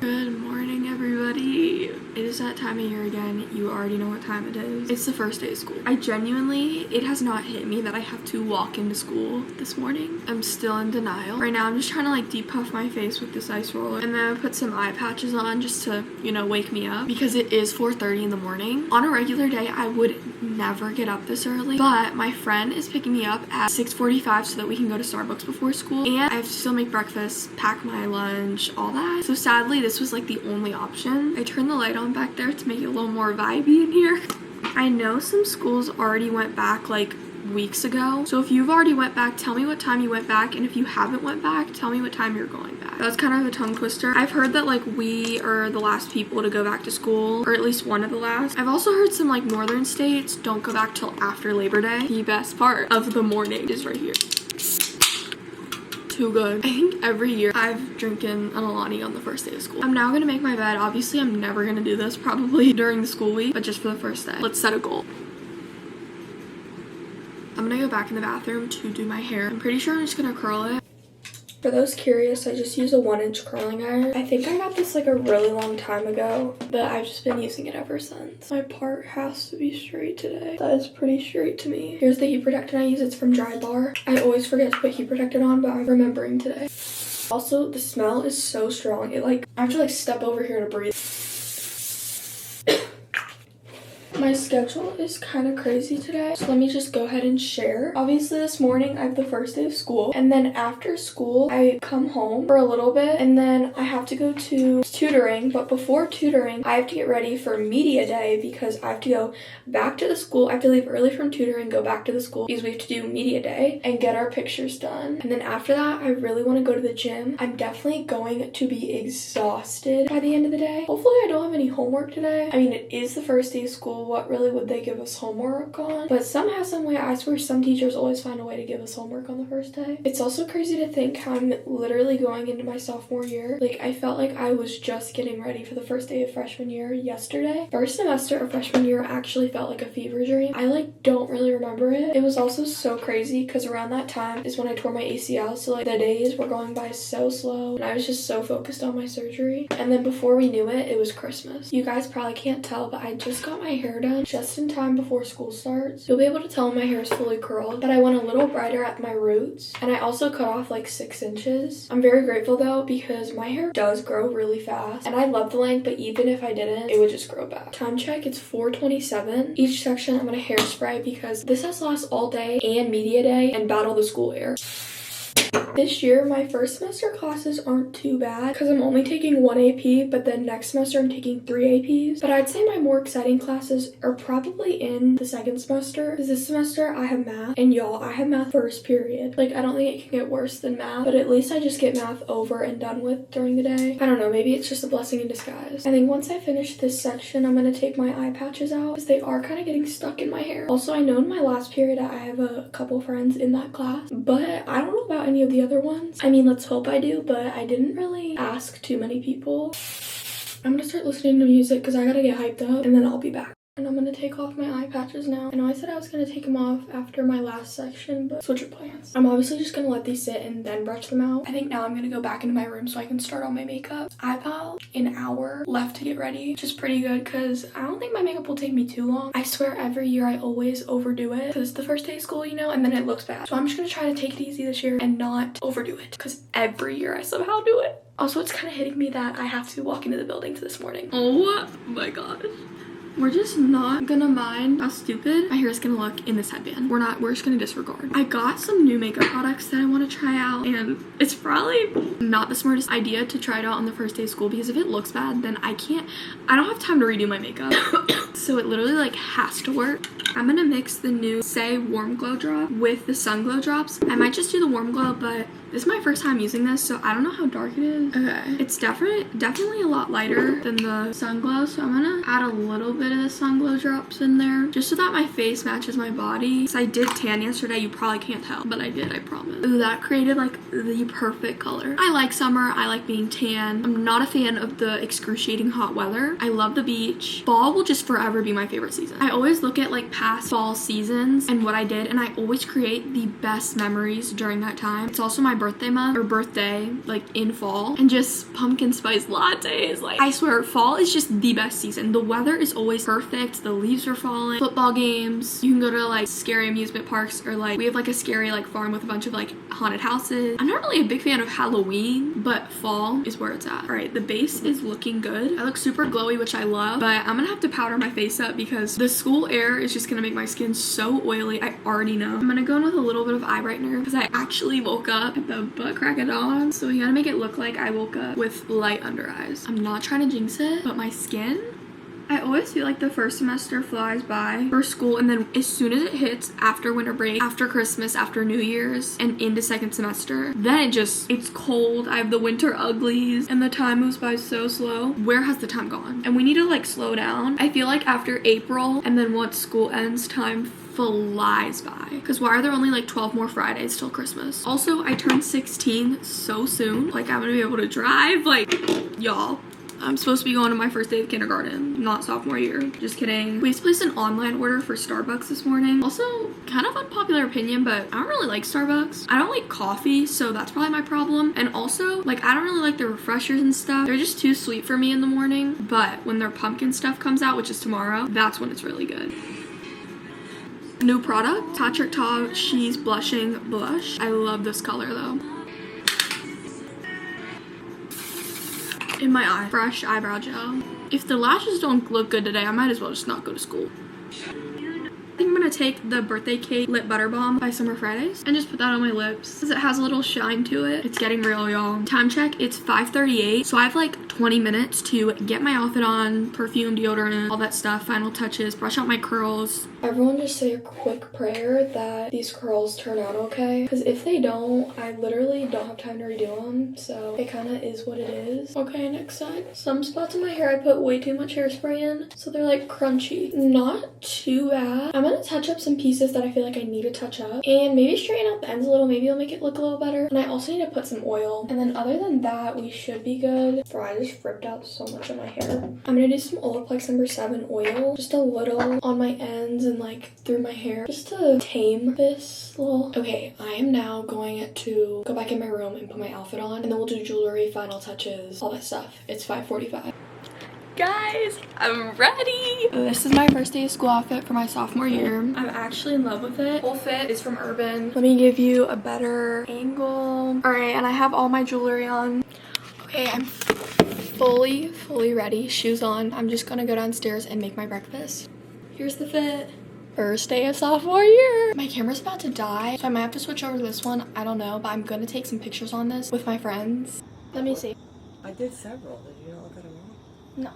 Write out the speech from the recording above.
Good morning, everybody. It is that time of year again. You already know what time it is. It's the first day of school. It has not hit me that I have to walk into school this morning. I'm still in denial. Right now, I'm just trying to like depuff my face with this ice roller. And then I put some eye patches on just to, wake me up. Because it is 4:30 in the morning. On a regular day, I would never get up this early. But my friend is picking me up at 6:45 so that we can go to Starbucks before school. And I have to still make breakfast, pack my lunch, all that. So sadly, this was like the only option. I turned the light on back there to make it a little more vibey in here. I know some schools already went back like weeks ago. So if you've already went back, tell me what time you went back. And if you haven't went back, tell me what time you're going back. That's kind of a tongue twister. I've heard that like we are the last people to go back to school, or at least one of the last. I've also heard some like northern states don't go back till after Labor Day. The best part of the morning is right here. Too good. I think every year I've drinking an Alani on the first day of school. I'm now gonna make my bed. Obviously, I'm never gonna do this probably during the school week, but just for the first day. Let's set a goal. I'm gonna go back in the bathroom to do my hair. I'm pretty sure I'm just gonna curl it. For those curious, I just use a 1-inch curling iron. I think I got this like a really long time ago, but I've just been using it ever since. My part has to be straight today. That is pretty straight to me. Here's the heat protectant I use. It's from Dry Bar. I always forget to put heat protectant on, but I'm remembering today. Also, the smell is so strong. I have to step over here to breathe. My schedule is kind of crazy today, so let me just go ahead and share. Obviously, this morning I have the first day of school, and then after school I come home for a little bit, and then I have to go to tutoring. But before tutoring, I have to get ready for media day because I have to go back to the school. I have to leave early from tutoring, go back to the school because we have to do media day and get our pictures done. And then after that, I really want to go to the gym. I'm definitely going to be exhausted by the end of the day. Hopefully I don't have any homework today. I mean, it is the first day of school. What really would they give us homework on? But somehow, some way, I swear some teachers always find a way to give us homework on the first day. It's also crazy to think how I'm literally going into my sophomore year. I felt like I was just getting ready for the first day of freshman year yesterday. First semester of freshman year actually felt like a fever dream. I don't really remember it. It was also so crazy because around that time is when I tore my ACL, so the days were going by so slow and I was just so focused on my surgery. And then before we knew it, it was Christmas. You guys probably can't tell, but I just got my hair done just in time before school starts. You'll be able to tell my hair is fully curled, but I went a little brighter at my roots, and I also cut off 6 inches. I'm very grateful though because my hair does grow really fast, and I love the length, but even if I didn't, it would just grow back. Time check, it's 4:27. Each section I'm gonna hairspray because this has to last all day and media day and battle the school air. This year, my first semester classes aren't too bad because I'm only taking 1 AP, but then next semester I'm taking 3 APs. But I'd say my more exciting classes are probably in the second semester because this semester I have math, and y'all, I have math first period. I don't think it can get worse than math, but at least I just get math over and done with during the day. I don't know, maybe it's just a blessing in disguise. I think once I finish this section, I'm going to take my eye patches out because they are kind of getting stuck in my hair. Also, I know in my last period I have a couple friends in that class, but I don't know about any of the other ones. I mean, let's hope I do, but I didn't really ask too many people. I'm gonna start listening to music because I gotta get hyped up, and then I'll be back. And I'm gonna take off my eye patches now. I know I said I was gonna take them off after my last section, but switch your plans. I'm obviously just gonna let these sit and then brush them out. I think now I'm gonna go back into my room so I can start on my makeup. I have about an hour left to get ready, which is pretty good because I don't think my makeup will take me too long. I swear every year I always overdo it because it's the first day of school, and then it looks bad. So I'm just gonna try to take it easy this year and not overdo it because every year I somehow do it. Also, it's kind of hitting me that I have to walk into the buildings this morning. Oh my gosh. We're just not gonna mind how stupid my hair is gonna look in this headband. We're just gonna disregard. I got some new makeup products that I want to try out, and it's probably not the smartest idea to try it out on the first day of school because if it looks bad, then I don't have time to redo my makeup. So it literally has to work. I'm gonna mix the new Say Warm Glow Drop with the Sun Glow Drops. I might just do the Warm Glow, but this is my first time using this, so I don't know how dark it is. Okay, it's definitely a lot lighter than the Sun Glow, so I'm gonna add a little bit of the sun glow drops in there just so that my face matches my body. So I did tan yesterday. You probably can't tell, but I did, I promise. That created like the perfect color. I like summer. I like being tan. I'm not a fan of the excruciating hot weather. I love the beach. Fall will just forever be my favorite season. I always look at like past fall seasons and what I did, and I always create the best memories during that time. It's also my birthday month, or birthday, like in fall, and just pumpkin spice lattes. Like, I swear, fall is just the best season. The weather is always perfect. The leaves are falling. Football games. You can go to like scary amusement parks, or like we have like a scary like farm with a bunch of like haunted houses. I'm not really a big fan of Halloween, but fall is where it's at. All right, the base is looking good. I look super glowy, which I love, but I'm gonna have to powder my face up because the school air is just gonna make my skin so oily. I already know. I'm gonna go in with a little bit of eye brightener because I actually woke up at the butt crack of dawn, so you gotta make it look like I woke up with light under eyes. I'm not trying to jinx it, but my skin, I always feel like the first semester flies by for school, and then as soon as it hits after winter break, after Christmas, after New Year's, and into second semester, then it's cold. I have the winter uglies, and the time moves by so slow. Where has the time gone? And we need to like slow down. I feel like after April, and then once school ends, time flies by. Because why are there only like 12 more Fridays till Christmas? Also, I turned 16 so soon. Like, I'm gonna be able to drive. Like, y'all, I'm supposed to be going to my first day of kindergarten, not sophomore year. Just kidding. We just placed an online order for Starbucks this morning. Also, kind of unpopular opinion, but I don't really like Starbucks. I don't like coffee, so that's probably my problem. And also, like, I don't really like the refreshers and stuff. They're just too sweet for me in the morning. But when their pumpkin stuff comes out, which is tomorrow, that's when it's really good. New product, Patrick Ta She's Blushing Blush. I love this color though. In my eye, fresh eyebrow gel. If the lashes don't look good today, I might as well just not go to school. I think I'm gonna take the Birthday Cake Lip Butter Balm by Summer Fridays and just put that on my lips because it has a little shine to it. It's getting real, y'all. Time check, it's 5:38, so I have like 20 minutes to get my outfit on, perfume, deodorant, all that stuff, final touches, brush out my curls. Everyone just say a quick prayer that these curls turn out okay, because if they don't, I literally don't have time to redo them, so it kind of is what it is. Okay, next side. Some spots in my hair I put way too much hairspray in, so they're like crunchy. Not too bad. I'm gonna touch up some pieces that I feel like I need to touch up, and maybe straighten out the ends a little. Maybe it'll make it look a little better. And I also need to put some oil, and then other than that, we should be good. Bro, I just ripped out so much of my hair. I'm gonna do some Olaplex number 7 oil, just a little on my ends and like through my hair, just to tame this little. Okay, I am now going to go back in my room and put my outfit on, and then we'll do jewelry, final touches, all that stuff. It's 5:45. Guys, I'm ready. This is my first day of school outfit for my sophomore year. I'm actually in love with it. Whole fit is from Urban. Let me give you a better angle. All right, and I have all my jewelry on. Okay, I'm fully ready. Shoes on. I'm just gonna go downstairs and make my breakfast. Here's the fit. First day of sophomore year. My camera's about to die, so I might have to switch over to this one. I don't know, but I'm gonna take some pictures on this with my friends. Let me see. I did several. Did you not look at them all? No.